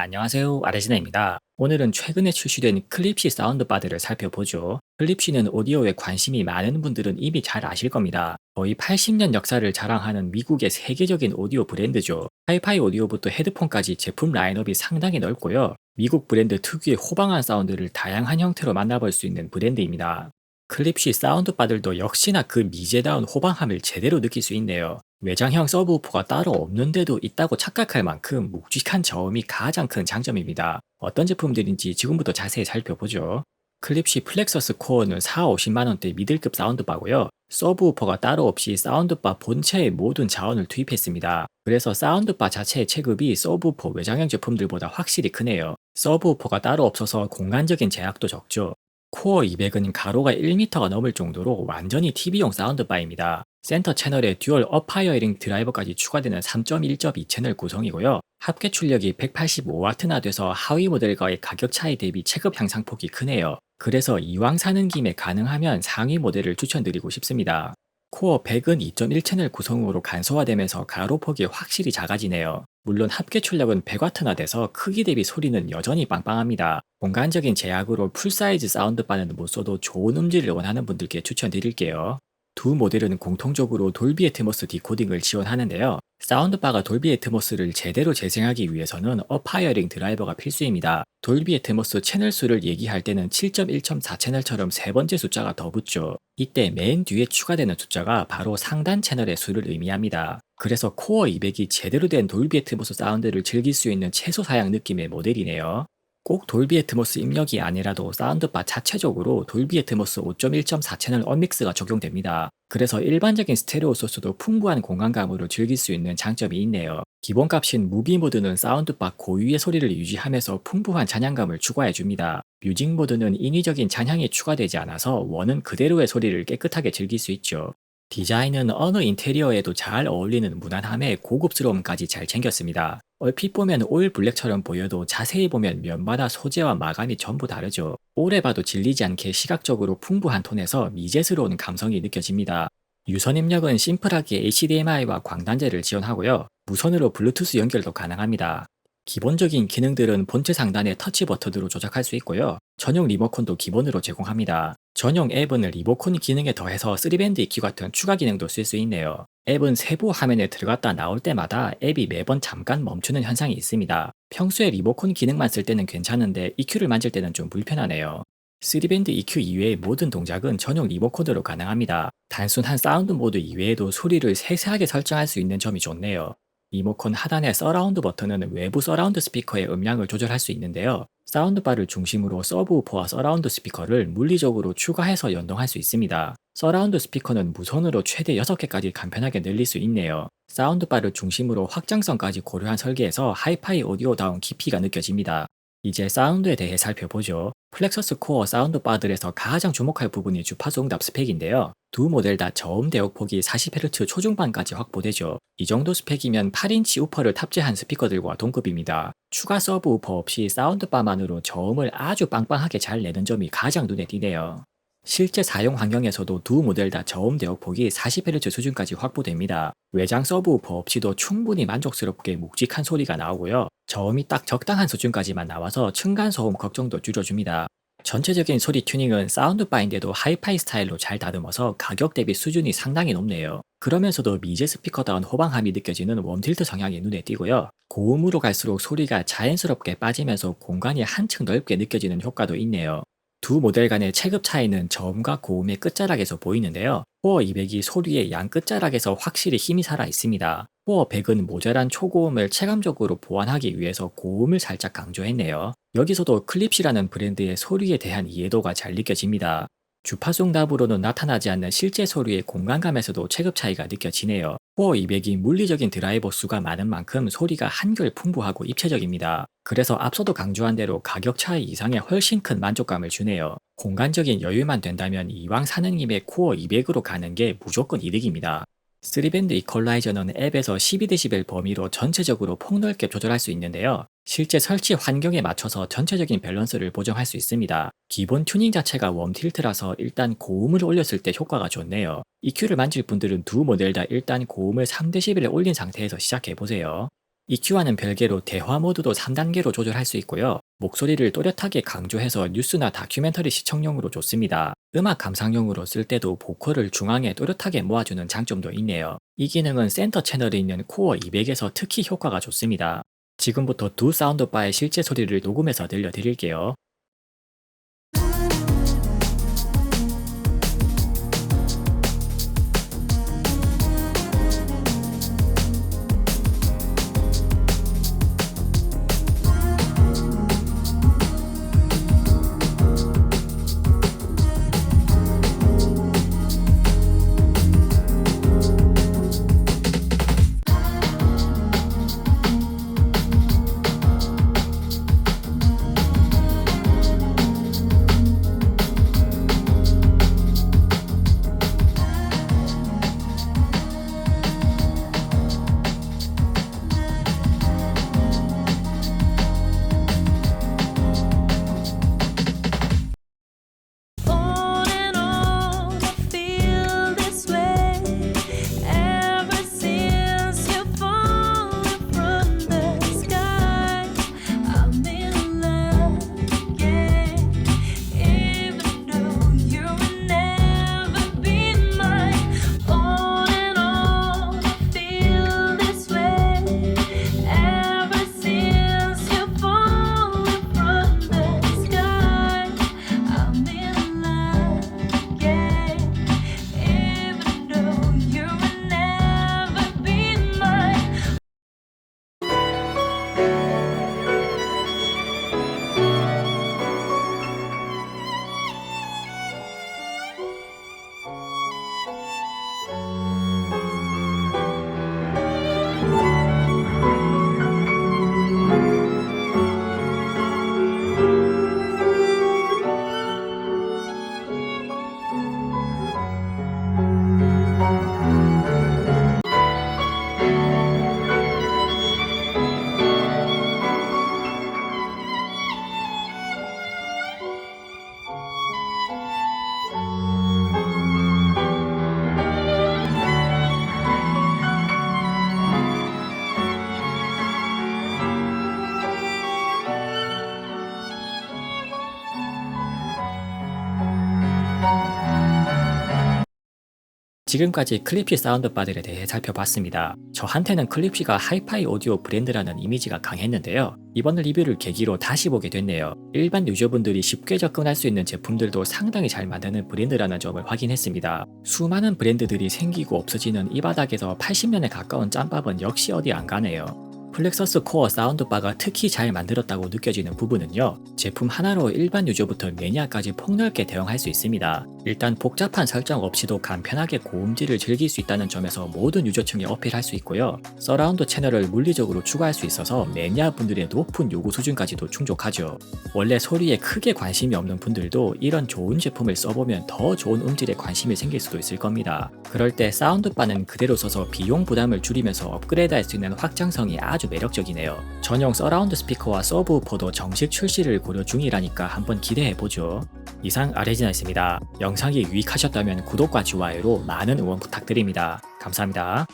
안녕하세요. 아르지나입니다. 오늘은 최근에 출시된 클립시 사운드바들을 살펴보죠. 클립시는 오디오에 관심이 많은 분들은 이미 잘 아실 겁니다. 거의 80년 역사를 자랑하는 미국의 세계적인 오디오 브랜드죠. 하이파이 오디오부터 헤드폰까지 제품 라인업이 상당히 넓고요. 미국 브랜드 특유의 호방한 사운드를 다양한 형태로 만나볼 수 있는 브랜드입니다. 클립시 사운드바들도 역시나 그 미제다운 호방함을 제대로 느낄 수 있네요. 외장형 서브우퍼가 따로 없는데도 있다고 착각할 만큼 묵직한 저음이 가장 큰 장점입니다. 어떤 제품들인지 지금부터 자세히 살펴보죠. 클립시 플렉서스 코어는 4, 50만원대 미들급 사운드바고요. 서브우퍼가 따로 없이 사운드바 본체의 모든 자원을 투입했습니다. 그래서 사운드바 자체의 체급이 서브우퍼 외장형 제품들보다 확실히 크네요. 서브우퍼가 따로 없어서 공간적인 제약도 적죠. 코어 200은 가로가 1m가 넘을 정도로 완전히 TV용 사운드바입니다. 센터 채널에 듀얼 업하이어링 드라이버까지 추가되는 3.1.2 채널 구성이고요. 합계 출력이 185W나 돼서 하위 모델과의 가격 차이 대비 체급 향상폭이 크네요. 그래서 이왕 사는 김에 가능하면 상위 모델을 추천드리고 싶습니다. 코어 100은 2.1 채널 구성으로 간소화되면서 가로폭이 확실히 작아지네요. 물론 합계 출력은 100W나 돼서 크기 대비 소리는 여전히 빵빵합니다. 공간적인 제약으로 풀사이즈 사운드바는 못 써도 좋은 음질을 원하는 분들께 추천드릴게요. 두 모델은 공통적으로 돌비 애트모스 디코딩을 지원하는데요. 사운드바가 돌비 애트모스를 제대로 재생하기 위해서는 업하이어링 드라이버가 필수입니다. 돌비 애트모스 채널 수를 얘기할 때는 7.1.4 채널처럼 세 번째 숫자가 더 붙죠. 이때 맨 뒤에 추가되는 숫자가 바로 상단 채널의 수를 의미합니다. 그래서 코어 200이 제대로 된 돌비 애트모스 사운드를 즐길 수 있는 최소 사양 느낌의 모델이네요. 꼭 돌비 애트모스 입력이 아니라도 사운드바 자체적으로 돌비 애트모스 5.1.4 채널 언믹스가 적용됩니다. 그래서 일반적인 스테레오 소스도 풍부한 공간감으로 즐길 수 있는 장점이 있네요. 기본값인 무비 모드는 사운드바 고유의 소리를 유지하면서 풍부한 잔향감을 추가해줍니다. 뮤직 모드는 인위적인 잔향이 추가되지 않아서 원은 그대로의 소리를 깨끗하게 즐길 수 있죠. 디자인은 어느 인테리어에도 잘 어울리는 무난함에 고급스러움까지 잘 챙겼습니다. 얼핏 보면 올 블랙처럼 보여도 자세히 보면 면마다 소재와 마감이 전부 다르죠. 오래 봐도 질리지 않게 시각적으로 풍부한 톤에서 미제스러운 감성이 느껴집니다. 유선 입력은 심플하게 HDMI와 광단제를 지원하고요. 무선으로 블루투스 연결도 가능합니다. 기본적인 기능들은 본체 상단의 터치 버튼으로 조작할 수 있고요. 전용 리모컨도 기본으로 제공합니다. 전용 앱은 리모컨 기능에 더해서 3밴드 EQ 같은 추가 기능도 쓸 수 있네요. 앱은 세부 화면에 들어갔다 나올 때마다 앱이 매번 잠깐 멈추는 현상이 있습니다. 평소에 리모컨 기능만 쓸 때는 괜찮은데 EQ를 만질 때는 좀 불편하네요. 3밴드 EQ 이외의 모든 동작은 전용 리모컨으로 가능합니다. 단순한 사운드 모드 이외에도 소리를 세세하게 설정할 수 있는 점이 좋네요. 리모컨 하단의 서라운드 버튼은 외부 서라운드 스피커의 음량을 조절할 수 있는데요. 사운드바를 중심으로 서브우퍼와 서라운드 스피커를 물리적으로 추가해서 연동할 수 있습니다. 서라운드 스피커는 무선으로 최대 6개까지 간편하게 늘릴 수 있네요. 사운드바를 중심으로 확장성까지 고려한 설계에서 하이파이 오디오다운 깊이가 느껴집니다. 이제 사운드에 대해 살펴보죠. 플렉서스 코어 사운드바들에서 가장 주목할 부분이 주파수 응답 스펙인데요. 두 모델 다 저음 대역폭이 40Hz 초중반까지 확보되죠. 이 정도 스펙이면 8인치 우퍼를 탑재한 스피커들과 동급입니다. 추가 서브 우퍼 없이 사운드바만으로 저음을 아주 빵빵하게 잘 내는 점이 가장 눈에 띄네요. 실제 사용 환경에서도 두 모델 다 저음 대역폭이 40Hz 수준까지 확보됩니다. 외장 서브우퍼 없이도 충분히 만족스럽게 묵직한 소리가 나오고요. 저음이 딱 적당한 수준까지만 나와서 층간소음 걱정도 줄여줍니다. 전체적인 소리 튜닝은 사운드바인데도 하이파이 스타일로 잘 다듬어서 가격 대비 수준이 상당히 높네요. 그러면서도 미제 스피커다운 호방함이 느껴지는 웜틸트 성향이 눈에 띄고요. 고음으로 갈수록 소리가 자연스럽게 빠지면서 공간이 한층 넓게 느껴지는 효과도 있네요. 두 모델 간의 체급 차이는 저음과 고음의 끝자락에서 보이는데요. 코어 200이 소리의 양 끝자락에서 확실히 힘이 살아 있습니다. 코어 100은 모자란 초고음을 체감적으로 보완하기 위해서 고음을 살짝 강조했네요. 여기서도 클립시라는 브랜드의 소리에 대한 이해도가 잘 느껴집니다. 주파수 응답으로는 나타나지 않는 실제 소리의 공간감에서도 체급 차이가 느껴지네요. 코어 200이 물리적인 드라이버 수가 많은 만큼 소리가 한결 풍부하고 입체적입니다. 그래서 앞서도 강조한 대로 가격 차이 이상의 훨씬 큰 만족감을 주네요. 공간적인 여유만 된다면 이왕 사는 김에 코어 200으로 가는 게 무조건 이득입니다. 3밴드 이퀄라이저는 앱에서 12dB 범위로 전체적으로 폭넓게 조절할 수 있는데요. 실제 설치 환경에 맞춰서 전체적인 밸런스를 보정할 수 있습니다. 기본 튜닝 자체가 웜틸트라서 일단 고음을 올렸을 때 효과가 좋네요. EQ를 만질 분들은 두 모델 다 일단 고음을 3dB에 올린 상태에서 시작해보세요. EQ와는 별개로 대화 모드도 3단계로 조절할 수 있고요. 목소리를 또렷하게 강조해서 뉴스나 다큐멘터리 시청용으로 좋습니다. 음악 감상용으로 쓸 때도 보컬을 중앙에 또렷하게 모아주는 장점도 있네요. 이 기능은 센터 채널에 있는 코어 200에서 특히 효과가 좋습니다. 지금부터 두 사운드바의 실제 소리를 녹음해서 들려드릴게요. On and on, I feel this way. Ever since you fallen from the sky, I'm in love again. Even though you'll never be mine. On and on, I feel this way. Ever since you fallen from the sky, I'm in love again. Even though you'll never be mine. 지금까지 클립시 사운드바들에 대해 살펴봤습니다. 저한테는 클립시가 하이파이 오디오 브랜드라는 이미지가 강했는데요. 이번 리뷰를 계기로 다시 보게 됐네요. 일반 유저분들이 쉽게 접근할 수 있는 제품들도 상당히 잘 만드는 브랜드라는 점을 확인했습니다. 수많은 브랜드들이 생기고 없어지는 이 바닥에서 80년에 가까운 짬밥은 역시 어디 안 가네요. 플렉서스 코어 사운드바가 특히 잘 만들었다고 느껴지는 부분은요, 제품 하나로 일반 유저부터 매니아까지 폭넓게 대응할 수 있습니다. 일단 복잡한 설정 없이도 간편하게 고음질을 즐길 수 있다는 점에서 모든 유저층에 어필할 수 있고요. 서라운드 채널을 물리적으로 추가할 수 있어서 매니아분들의 높은 요구 수준까지도 충족하죠. 원래 소리에 크게 관심이 없는 분들도 이런 좋은 제품을 써보면 더 좋은 음질에 관심이 생길 수도 있을 겁니다. 그럴 때 사운드바는 그대로 써서 비용 부담을 줄이면서 업그레이드할 수 있는 확장성이 아주 매력적이네요. 전용 서라운드 스피커와 서브우퍼도 정식 출시를 고려 중이라니까 한번 기대해보죠. 이상 아레지나였습니다. 영상이 유익하셨다면 구독과 좋아요로 많은 응원 부탁드립니다. 감사합니다.